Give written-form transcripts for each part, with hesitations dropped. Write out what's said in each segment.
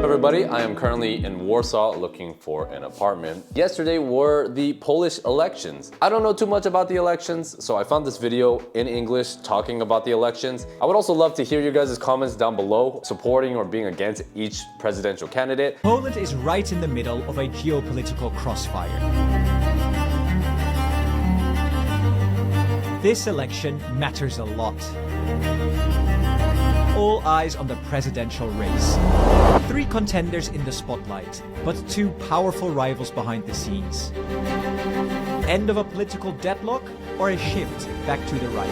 Everybody, I am currently in Warsaw looking for an apartment. Yesterday were the Polish elections. I don't know too much about the elections, so I found this video in English talking about the elections. I would also love to hear you guys' comments down below, supporting or being against each presidential candidate. Poland is right in the middle of a geopolitical crossfire. This election matters a lot. All eyes on the presidential race. 3 contenders in the spotlight, but 2 powerful rivals behind the scenes. End of a political deadlock or a shift back to the right?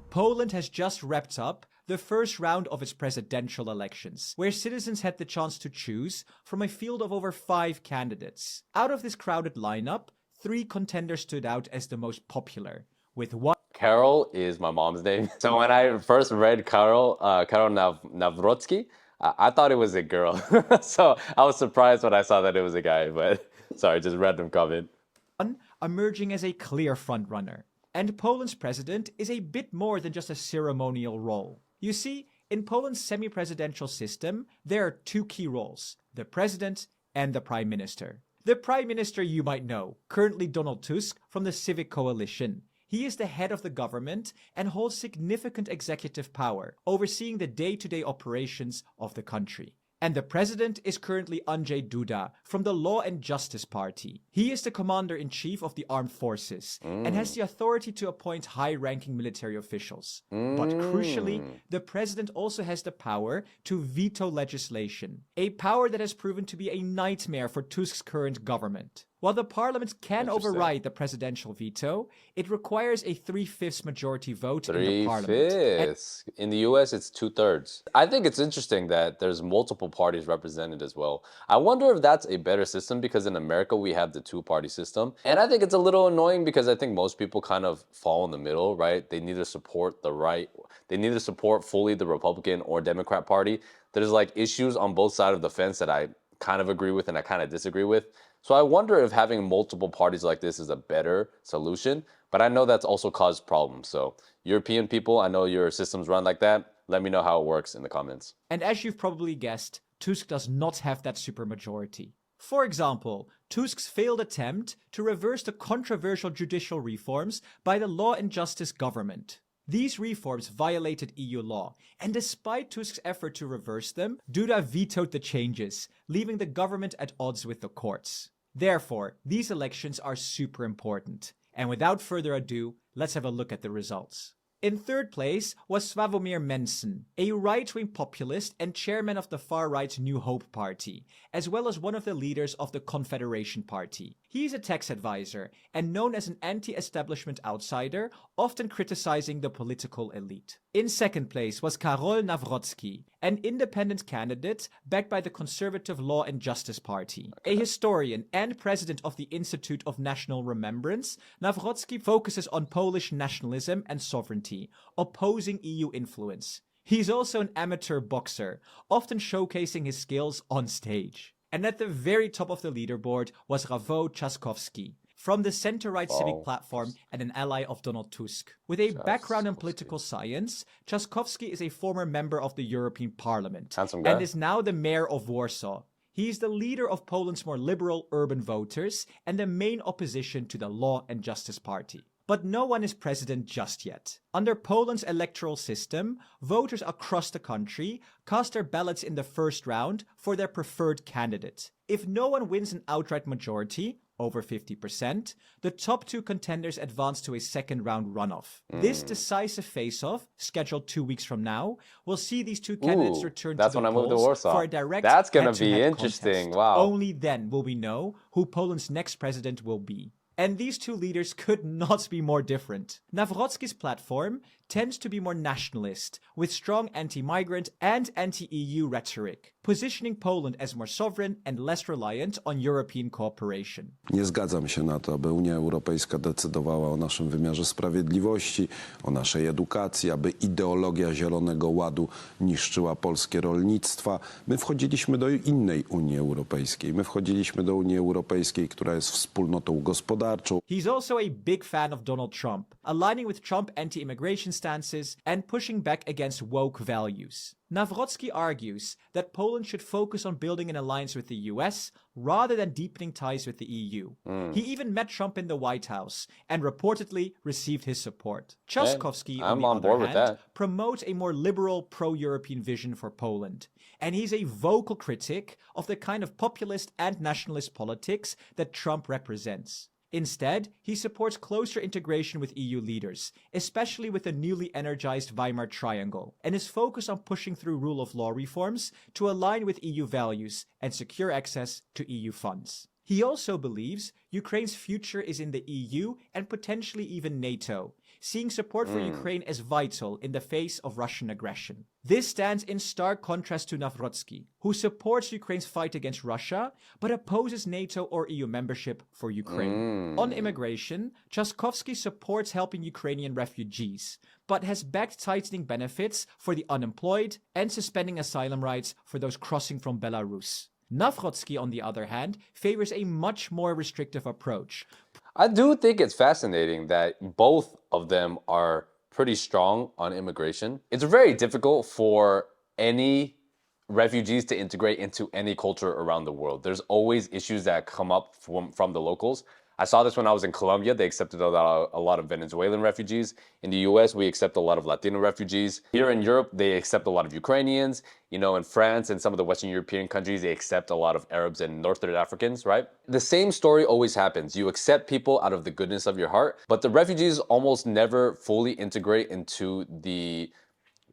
Poland has just wrapped up the first round of its presidential elections, where citizens had the chance to choose from a field of over 5 candidates. Out of this crowded lineup, 3 contenders stood out as the most popular, with one. Karol is my mom's name. So when I first read Karol Nawrocki, I thought it was a girl. So I was surprised when I saw that it was a guy, but sorry, just random comment. Emerging as a clear frontrunner. And Poland's president is a bit more than just a ceremonial role. You see, in Poland's semi-presidential system, there are 2 key roles, the president and the prime minister. The prime minister you might know, currently Donald Tusk from the Civic Coalition. He is the head of the government and holds significant executive power, overseeing the day-to-day operations of the country. And the president is currently Andrzej Duda from the Law and Justice Party. He is the commander-in-chief of the armed forces and has the authority to appoint high-ranking military officials. But crucially, the president also has the power to veto legislation, a power that has proven to be a nightmare for Tusk's current government. While the parliament can override the presidential veto, it requires a 3/5 majority vote in the parliament. 3/5. In the US, it's 2/3. I think it's interesting that there's multiple parties represented as well. I wonder if that's a better system because in America, we have the 2-party system. And I think it's a little annoying because I think most people kind of fall in the middle, right? They neither support the right, they neither support fully the Republican or Democrat party. There's like issues on both sides of the fence that I kind of agree with and I kind of disagree with. So I wonder if having multiple parties like this is a better solution, but I know that's also caused problems. So European people, I know your systems run like that. Let me know how it works in the comments. And as you've probably guessed, Tusk does not have that supermajority. For example, Tusk's failed attempt to reverse the controversial judicial reforms by the Law and Justice government. These reforms violated EU law, and despite Tusk's effort to reverse them, Duda vetoed the changes, leaving the government at odds with the courts. Therefore, these elections are super important. And without further ado, let's have a look at the results. In third place was Sławomir Mencen, a right-wing populist and chairman of the far-right New Hope Party, as well as one of the leaders of the Confederation Party. He is a tax advisor and known as an anti-establishment outsider, often criticizing the political elite. In second place was Karol Nawrocki, an independent candidate backed by the conservative Law and Justice Party. A historian and president of the Institute of National Remembrance, Nawrocki focuses on Polish nationalism and sovereignty, opposing EU influence. He's also an amateur boxer, often showcasing his skills on stage. And at the very top of the leaderboard was Rafał Trzaskowski, from the center-right civic platform and an ally of Donald Tusk. With a background in political science, Trzaskowski is a former member of the European Parliament and is now the mayor of Warsaw. He is the leader of Poland's more liberal urban voters and the main opposition to the Law and Justice Party. But no one is president just yet. Under Poland's electoral system, voters across the country cast their ballots in the first round for their preferred candidate. If no one wins an outright majority, over 50%, the top 2 contenders advance to a second round runoff. This decisive face-off, scheduled 2 weeks from now, will see these 2 candidates return to the polls for a direct That's gonna be interesting. contest. Wow. Only then will we know who Poland's next president will be. And these 2 leaders could not be more different. Nawrocki's platform tends to be more nationalist, with strong anti-migrant and anti-EU rhetoric, positioning Poland as more sovereign and less reliant on European cooperation. Nie zgadzam się na to, aby Unia Europejska decydowała o naszym wymiarze sprawiedliwości, o naszej edukacji, aby ideologia Zielonego Ładu niszczyła polskie rolnictwa. My wchodziliśmy do innej Unii Europejskiej. My wchodziliśmy do Unii Europejskiej, która jest wspólnotą gospodarczą. He's also a big fan of Donald Trump, aligning with Trump anti-immigration circumstances and pushing back against woke values. Nawrocki argues that Poland should focus on building an alliance with the US rather than deepening ties with the EU. He even met Trump in the White House and reportedly received his support. Trzaskowski, on I'm the on other board with hand, that. promotes a more liberal, pro-European vision for Poland. And he's a vocal critic of the kind of populist and nationalist politics that Trump represents. Instead, he supports closer integration with EU leaders, especially with the newly energized Weimar Triangle, and is focused on pushing through rule of law reforms to align with EU values and secure access to EU funds. He also believes Ukraine's future is in the EU and potentially even NATO, seeing support for Ukraine as vital in the face of Russian aggression. This stands in stark contrast to Nawrocki, who supports Ukraine's fight against Russia, but opposes NATO or EU membership for Ukraine. On immigration, Trzaskowski supports helping Ukrainian refugees, but has backed tightening benefits for the unemployed and suspending asylum rights for those crossing from Belarus. Nawrocki, on the other hand, favors a much more restrictive approach. I do think it's fascinating that both of them are pretty strong on immigration. It's very difficult for any refugees to integrate into any culture around the world. There's always issues that come up from the locals. I saw this when I was in Colombia. They accepted a lot of Venezuelan refugees. In the US, we accept a lot of Latino refugees. Here in Europe, they accept a lot of Ukrainians. You know, in France and some of the Western European countries, they accept a lot of Arabs and Northern Africans, right? The same story always happens. You accept people out of the goodness of your heart, but the refugees almost never fully integrate into the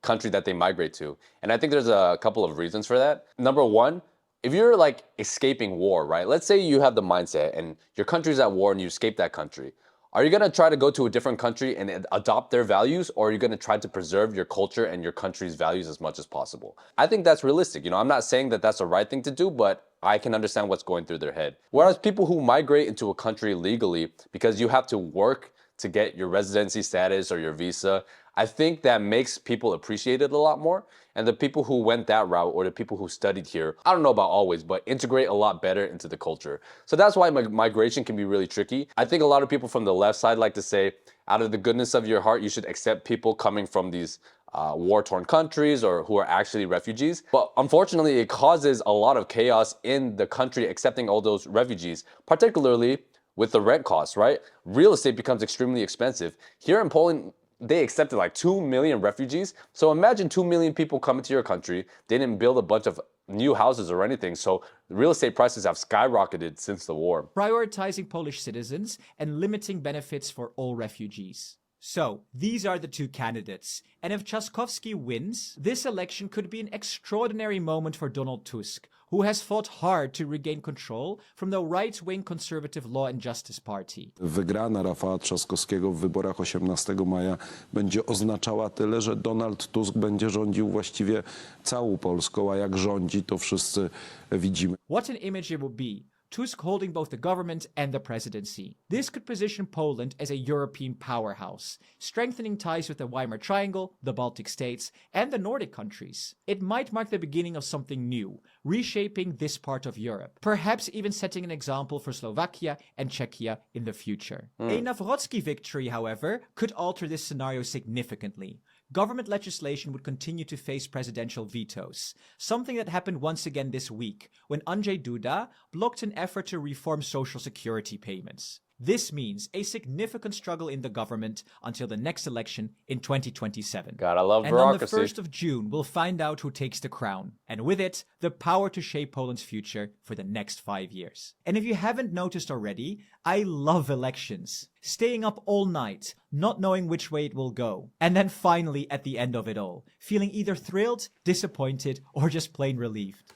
country that they migrate to. And I think there's a couple of reasons for that. Number one, if you're like escaping war, right? Let's say you have the mindset and your country's at war and you escape that country. Are you gonna try to go to a different country and adopt their values, or are you gonna try to preserve your culture and your country's values as much as possible? I think that's realistic. You know, I'm not saying that that's the right thing to do, but I can understand what's going through their head. Whereas people who migrate into a country legally, because you have to work to get your residency status or your visa, I think that makes people appreciate it a lot more. And the people who went that route, or the people who studied here, I don't know about always, but integrate a lot better into the culture. So that's why migration can be really tricky. I think a lot of people from the left side like to say, out of the goodness of your heart, you should accept people coming from these war-torn countries or who are actually refugees. But unfortunately, it causes a lot of chaos in the country accepting all those refugees, particularly with the rent costs, right? Real estate becomes extremely expensive. Here in Poland, they accepted like 2 million refugees. So imagine 2 million people coming to your country. They didn't build a bunch of new houses or anything. So real estate prices have skyrocketed since the war. Prioritizing Polish citizens and limiting benefits for all refugees. So, these are the two candidates. And if Trzaskowski wins, this election could be an extraordinary moment for Donald Tusk, who has fought hard to regain control from the right-wing Conservative Law and Justice Party. Wygrana Rafała Trzaskowskiego w wyborach 18 maja będzie oznaczała tyle, że Donald Tusk będzie rządził właściwie całą Polską, a jak rządzi, to wszyscy widzimy. What an image it would be. Tusk holding both the government and the presidency. This could position Poland as a European powerhouse, strengthening ties with the Weimar Triangle, the Baltic states, and the Nordic countries. It might mark the beginning of something new, reshaping this part of Europe, perhaps even setting an example for Slovakia and Czechia in the future. A Nawrocki victory, however, could alter this scenario significantly. Government legislation would continue to face presidential vetoes, something that happened once again this week when Andrzej Duda blocked an effort to reform social security payments. This means a significant struggle in the government until the next election in 2027. Gotta love and on the bureaucracy. 1st of June, we'll find out who takes the crown, and with it, the power to shape Poland's future for the next 5 years. And if you haven't noticed already, I love elections. Staying up all night, not knowing which way it will go, and then finally at the end of it all, feeling either thrilled, disappointed, or just plain relieved.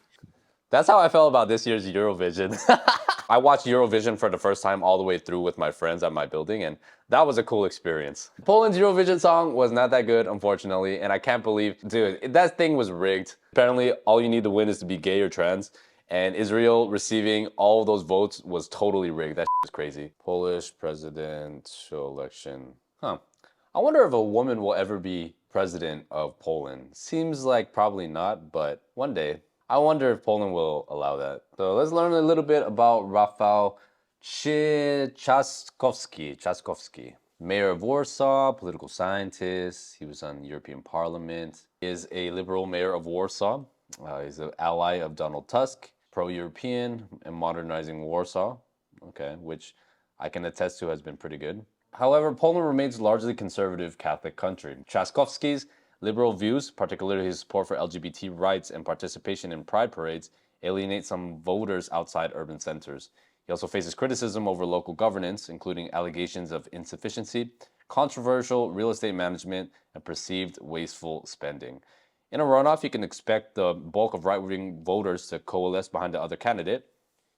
That's how I felt about this year's Eurovision. I watched Eurovision for the first time all the way through with my friends at my building, and that was a cool experience. Poland's Eurovision song was not that good, unfortunately, and I can't believe, dude, that thing was rigged. Apparently, all you need to win is to be gay or trans, and Israel receiving all those votes was totally rigged. That is crazy. Polish presidential election. I wonder if a woman will ever be president of Poland. Seems like probably not, but one day. I wonder if Poland will allow that. So let's learn a little bit about Rafał Trzaskowski. Mayor of Warsaw, political scientist. He was on European Parliament. He is a liberal mayor of Warsaw. He's an ally of Donald Tusk, pro-European and modernizing Warsaw. Okay, which I can attest to has been pretty good. However, Poland remains a largely conservative Catholic country. Trzaskowski's liberal views, particularly his support for LGBT rights and participation in pride parades, alienate some voters outside urban centers. He also faces criticism over local governance, including allegations of insufficiency, controversial real estate management, and perceived wasteful spending. In a runoff, you can expect the bulk of right-wing voters to coalesce behind the other candidate.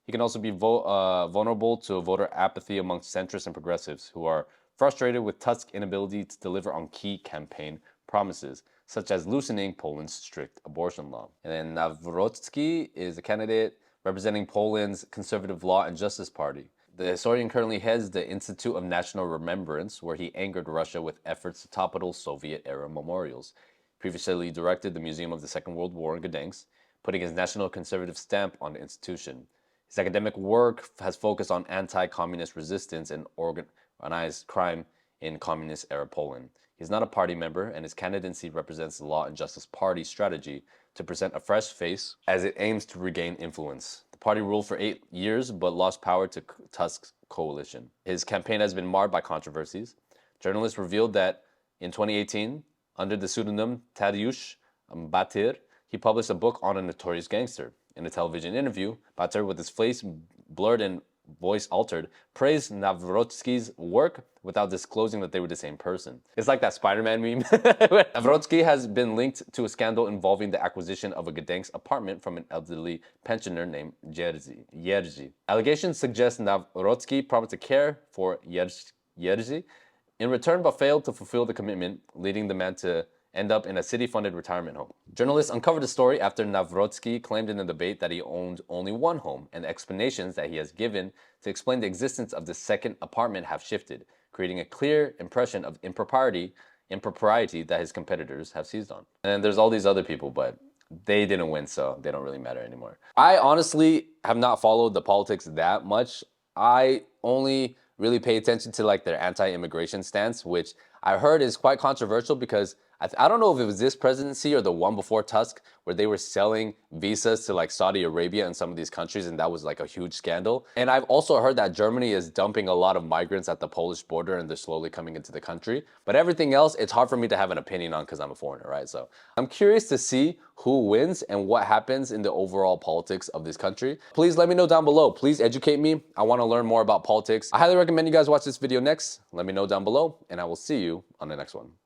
He can also be vulnerable to voter apathy amongst centrists and progressives who are frustrated with Tusk's inability to deliver on key campaign promises, such as loosening Poland's strict abortion law. And then Nawrocki is a candidate representing Poland's Conservative Law and Justice Party. The historian currently heads the Institute of National Remembrance, where he angered Russia with efforts to topple Soviet-era memorials. Previously directed the Museum of the Second World War in Gdansk, putting his national conservative stamp on the institution. His academic work has focused on anti-communist resistance and organized crime in communist-era Poland. He's not a party member, and his candidacy represents the Law and Justice Party's strategy to present a fresh face as it aims to regain influence. The party ruled for 8 years, but lost power to Tusk's coalition. His campaign has been marred by controversies. Journalists revealed that in 2018, under the pseudonym Tadeusz Batyr, he published a book on a notorious gangster. In a television interview, Batyr, with his face blurred and voice altered, praised Nawrocki's work without disclosing that they were the same person. It's like that Spider-Man meme. Nawrocki has been linked to a scandal involving the acquisition of a Gdansk apartment from an elderly pensioner named Jerzy. Allegations suggest Nawrocki promised to care for Jerzy in return but failed to fulfill the commitment, leading the man to end up in a city-funded retirement home. Journalists uncovered the story after Nawrocki claimed in a debate that he owned only one home, and the explanations that he has given to explain the existence of the second apartment have shifted, creating a clear impression of impropriety that his competitors have seized on. And there's all these other people, but they didn't win, so they don't really matter anymore. I honestly have not followed the politics that much. I only really pay attention to like their anti-immigration stance, which I heard is quite controversial because I don't know if it was this presidency or the one before Tusk where they were selling visas to like Saudi Arabia and some of these countries, and that was like a huge scandal. And I've also heard that Germany is dumping a lot of migrants at the Polish border and they're slowly coming into the country. But everything else, it's hard for me to have an opinion on because I'm a foreigner, right? So I'm curious to see who wins and what happens in the overall politics of this country. Please let me know down below. Please educate me. I want to learn more about politics. I highly recommend you guys watch this video next. Let me know down below, and I will see you on the next one.